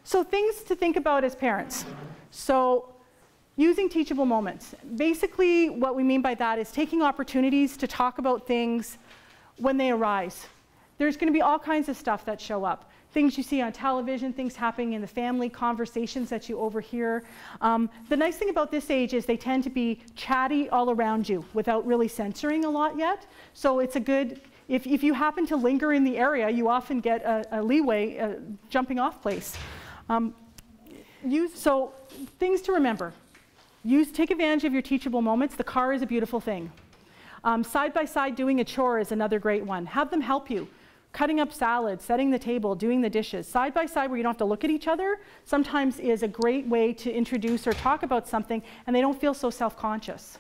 So things to think about as parents. So using teachable moments. Basically what we mean by that is taking opportunities to talk about things when they arise. There's going to be all kinds of stuff that show up. Things you see on television, things happening in the family, conversations that you overhear. The nice thing about this age is they tend to be chatty all around you without really censoring a lot yet. So it's a good, if you happen to linger in the area, you often get a leeway, a jumping off place. So things to remember. Take advantage of your teachable moments. The car is a beautiful thing. Side by side doing a chore is another great one. Have them help you. Cutting up salad, setting the table, doing the dishes. Side by side where you don't have to look at each other sometimes is a great way to introduce or talk about something and they don't feel so self-conscious.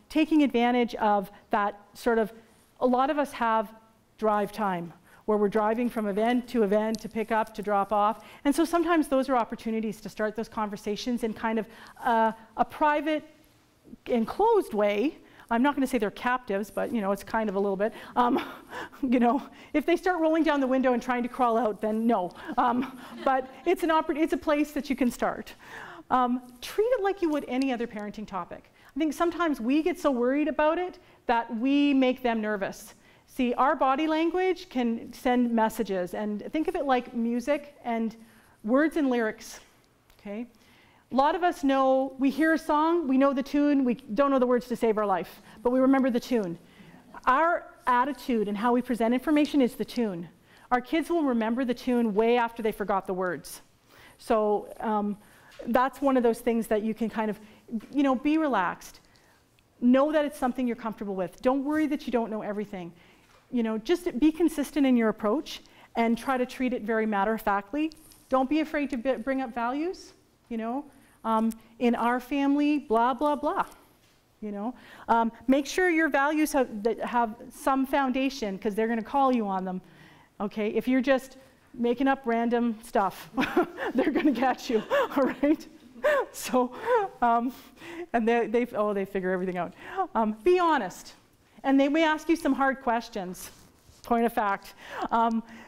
Taking advantage of that sort of, a lot of us have drive time where we're driving from event to pick up, to drop off. And so sometimes those are opportunities to start those conversations in kind of a private, enclosed way. I'm not going to say they're captives, but you know, it's kind of a little bit. You know, if they start rolling down the window and trying to crawl out, then no. But it's a place that you can start. Treat it like you would any other parenting topic. I think sometimes we get so worried about it that we make them nervous. See, our body language can send messages, and think of it like music and words and lyrics, okay? A lot of us know, we hear a song, we know the tune, we don't know the words to save our life, but we remember the tune. Our attitude and how we present information is the tune. Our kids will remember the tune way after they forgot the words. So that's one of those things that you can kind of, you know, be relaxed. Know that it's something you're comfortable with. Don't worry that you don't know everything. You know, just be consistent in your approach and try to treat it very matter-of-factly. Don't be afraid to bring up values, you know. In our family, blah, blah, blah, you know. Make sure your values have some foundation because they're going to call you on them, okay? If you're just making up random stuff, they're going to catch you, all right? So, and they figure everything out. Be honest. And they may ask you some hard questions, point of fact.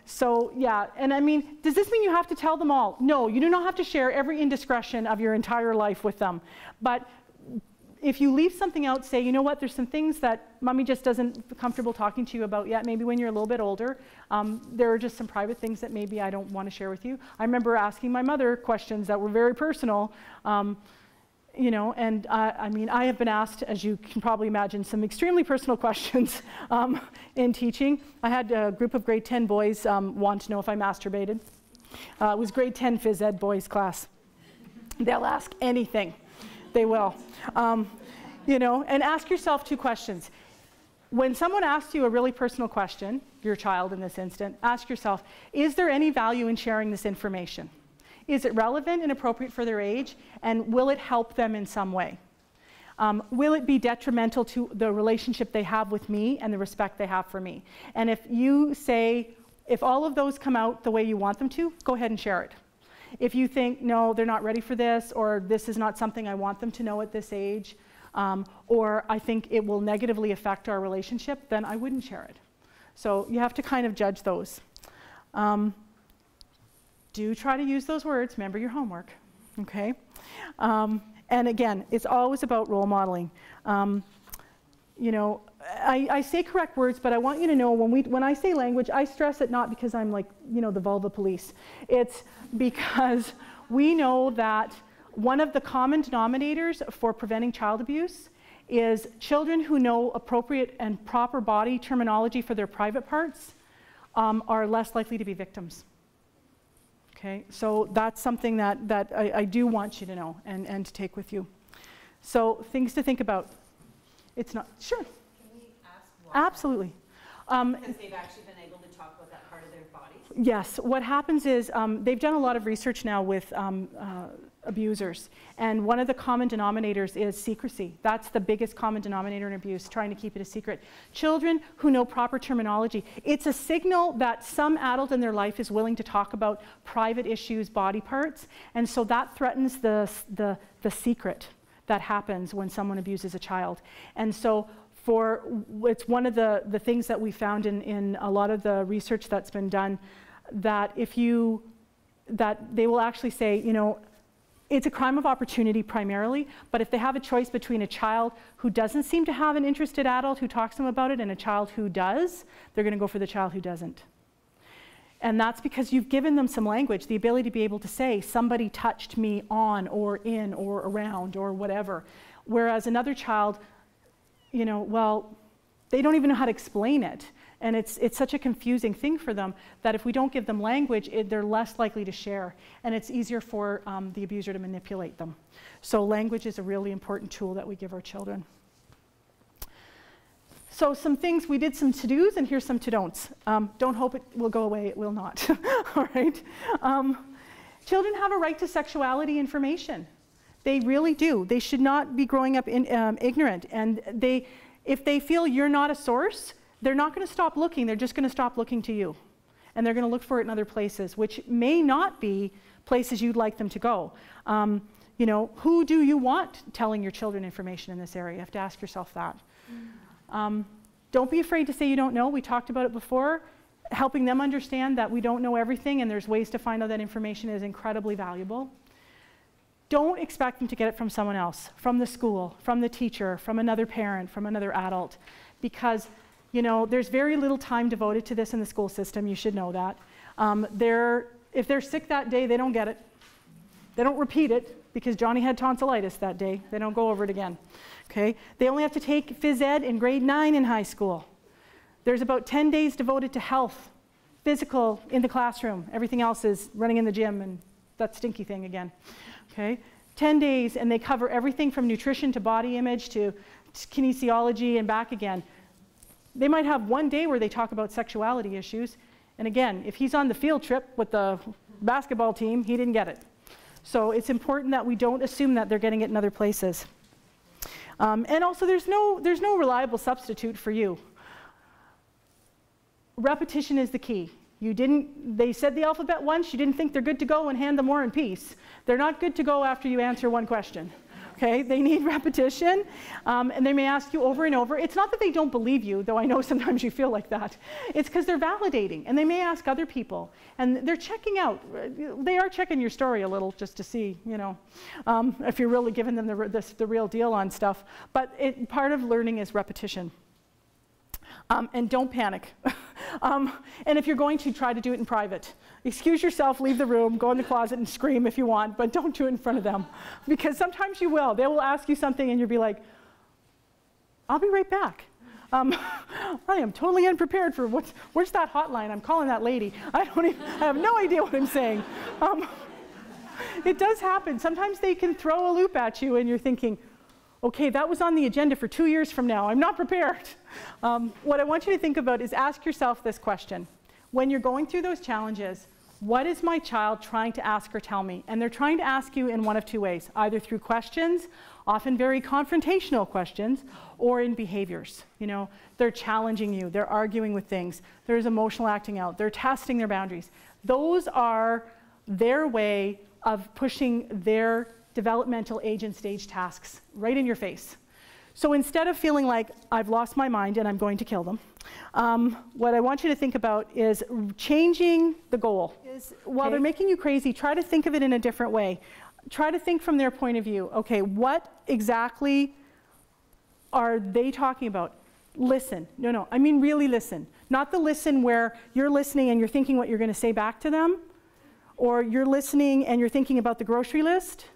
So yeah, and I mean, does this mean you have to tell them all? No, you do not have to share every indiscretion of your entire life with them. But if you leave something out, say, you know what, there's some things that mommy just doesn't feel comfortable talking to you about yet, maybe when you're a little bit older. There are just some private things that maybe I don't want to share with you. I remember asking my mother questions that were very personal. You know, and I mean, I have been asked, as you can probably imagine, some extremely personal questions in teaching. I had a group of grade 10 boys want to know if I masturbated. It was grade 10 phys ed boys class. They'll ask anything. They will. You know, and ask yourself two questions. When someone asks you a really personal question, your child in this instant, ask yourself, is there any value in sharing this information? Is it relevant and appropriate for their age? And will it help them in some way? Will it be detrimental to the relationship they have with me and the respect they have for me? And if you say, if all of those come out the way you want them to, go ahead and share it. If you think, no, they're not ready for this, or this is not something I want them to know at this age, or I think it will negatively affect our relationship, then I wouldn't share it. So you have to kind of judge those. Do try to use those words. Remember your homework, okay? And again, it's always about role modeling. You know, I say correct words, but I want you to know when I say language, I stress it not because I'm like, you know, the vulva police. It's because we know that one of the common denominators for preventing child abuse is children who know appropriate and proper body terminology for their private parts are less likely to be victims. Okay, so that's something that I do want you to know and to take with you. So things to think about. It's not, sure. Can we ask why? Absolutely. Because they've actually been able to talk about that part of their bodies? Yes, what happens is they've done a lot of research now with abusers, and one of the common denominators is secrecy. That's the biggest common denominator in abuse, trying to keep it a secret. Children who know proper terminology, it's a signal that some adult in their life is willing to talk about private issues, body parts, and so that threatens the secret that happens when someone abuses a child. And so it's one of the things that we found in a lot of the research that's been done, that if you that they will actually say, you know, it's a crime of opportunity primarily, but if they have a choice between a child who doesn't seem to have an interested adult who talks to them about it and a child who does, they're going to go for the child who doesn't. And that's because you've given them some language, the ability to be able to say, somebody touched me on or in or around or whatever. Whereas another child, you know, well, they don't even know how to explain it. And it's such a confusing thing for them that if we don't give them language, they're less likely to share. And it's easier for the abuser to manipulate them. So language is a really important tool that we give our children. So some things, we did some to-dos, and here's some to-don'ts. Don't hope it will go away, it will not. All right? Children have a right to sexuality information. They really do. They should not be growing up ignorant. And if they feel you're not a source, they're not going to stop looking, they're just going to stop looking to you. And they're going to look for it in other places, which may not be places you'd like them to go. You know, who do you want telling your children information in this area? You have to ask yourself that. Don't be afraid to say you don't know. We talked about it before. Helping them understand that we don't know everything and there's ways to find out that information is incredibly valuable. Don't expect them to get it from someone else, from the school, from the teacher, from another parent, from another adult, because you know, there's very little time devoted to this in the school system. You should know that. If they're sick that day, they don't get it. They don't repeat it because Johnny had tonsillitis that day. They don't go over it again. Okay? They only have to take phys ed in grade 9 in high school. There's about 10 days devoted to health, physical in the classroom. Everything else is running in the gym and that stinky thing again. Okay? 10 days, and they cover everything from nutrition to body image to kinesiology and back again. They might have one day where they talk about sexuality issues. And again, if he's on the field trip with the basketball team, he didn't get it. So it's important that we don't assume that they're getting it in other places. And also, there's no reliable substitute for you. Repetition is the key. They said the alphabet once, you didn't think they're good to go and hand them War and Peace. They're not good to go after you answer one question. Okay, they need repetition, and they may ask you over and over. It's not that they don't believe you, though I know sometimes you feel like that. It's because they're validating, and they may ask other people, and they're checking out. They are checking your story a little just to see, you know, if you're really giving them the real deal on stuff. But part of learning is repetition. And don't panic. And if you're going to, try to do it in private. Excuse yourself, leave the room, go in the closet and scream if you want, but don't do it in front of them. Because sometimes you will. They will ask you something and you'll be like, I'll be right back. I am totally unprepared for where's that hotline? I'm calling that lady. I have no idea what I'm saying. It does happen. Sometimes they can throw a loop at you and you're thinking, okay, that was on the agenda for 2 years from now. I'm not prepared. What I want you to think about is ask yourself this question. When you're going through those challenges, what is my child trying to ask or tell me? And they're trying to ask you in one of two ways, either through questions, often very confrontational questions, or in behaviors. You know, they're challenging you, they're arguing with things, there's emotional acting out, they're testing their boundaries. Those are their way of pushing their developmental age and stage tasks right in your face. So instead of feeling like I've lost my mind and I'm going to kill them, what I want you to think about is changing the goal. While they're making you crazy, try to think of it in a different way. Try to think from their point of view. Okay, what exactly are they talking about? Listen. No, I mean really listen. Not the listen where you're listening and you're thinking what you're going to say back to them, or you're listening and you're thinking about the grocery list,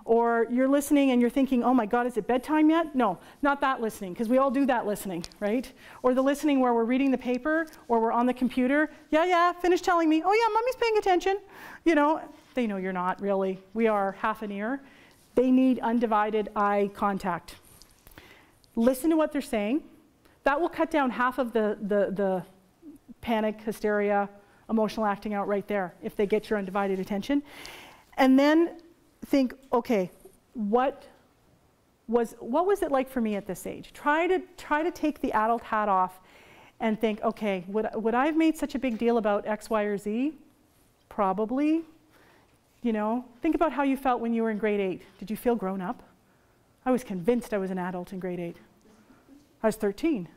or you're listening and you're thinking, oh my God, is it bedtime yet? No, not that listening, because we all do that listening, right? Or the listening where we're reading the paper or we're on the computer. Yeah, finish telling me. Oh yeah, mommy's paying attention. You know, they know you're not really. We are half an ear. They need undivided eye contact. Listen to what they're saying. That will cut down half of the panic, hysteria, emotional acting out right there if they get your undivided attention. And then think, okay, what was it like for me at this age? Try to take the adult hat off and think, okay, would I have made such a big deal about X, Y, or Z? Probably. You know, think about how you felt when you were in grade 8. Did you feel grown up? I was convinced I was an adult in grade 8. I was 13.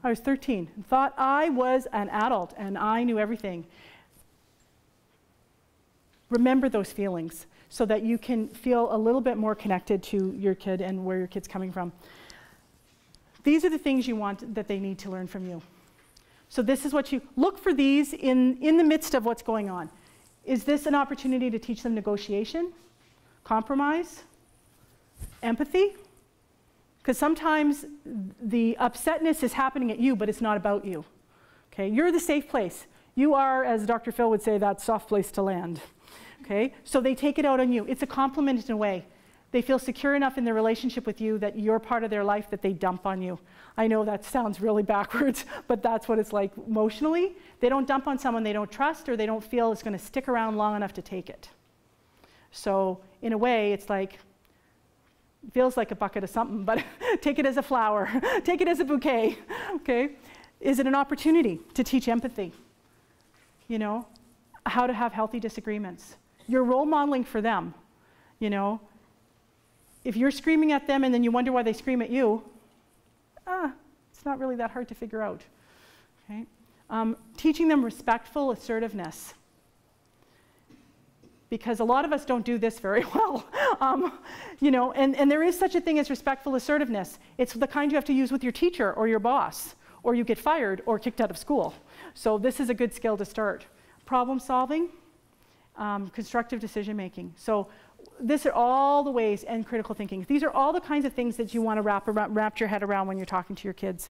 I was 13 and thought I was an adult and I knew everything. remember those feelings so that you can feel a little bit more connected to your kid and where your kid's coming from. These are the things you want that they need to learn from you. So this is what you look for, these in the midst of what's going on. Is this an opportunity to teach them negotiation, compromise, empathy? Because sometimes the upsetness is happening at you, but it's not about you. Okay, you're the safe place. You are, as Dr. Phil would say, that soft place to land. Okay, so they take it out on you. It's a compliment in a way. They feel secure enough in their relationship with you that you're part of their life that they dump on you. I know that sounds really backwards, but that's what it's like emotionally. They don't dump on someone they don't trust or they don't feel is going to stick around long enough to take it. So in a way, it's like, feels like a bucket of something, but take it as a flower, take it as a bouquet, okay? Is it an opportunity to teach empathy? You know, how to have healthy disagreements. You're role modeling for them, you know. If you're screaming at them and then you wonder why they scream at you, it's not really that hard to figure out, okay? Teaching them respectful assertiveness. Because a lot of us don't do this very well, you know, and there is such a thing as respectful assertiveness. It's the kind you have to use with your teacher or your boss, or you get fired or kicked out of school. So this is a good skill to start. Problem solving, constructive decision making. So these are all the ways, and critical thinking. These are all the kinds of things that you want to wrap your head around when you're talking to your kids.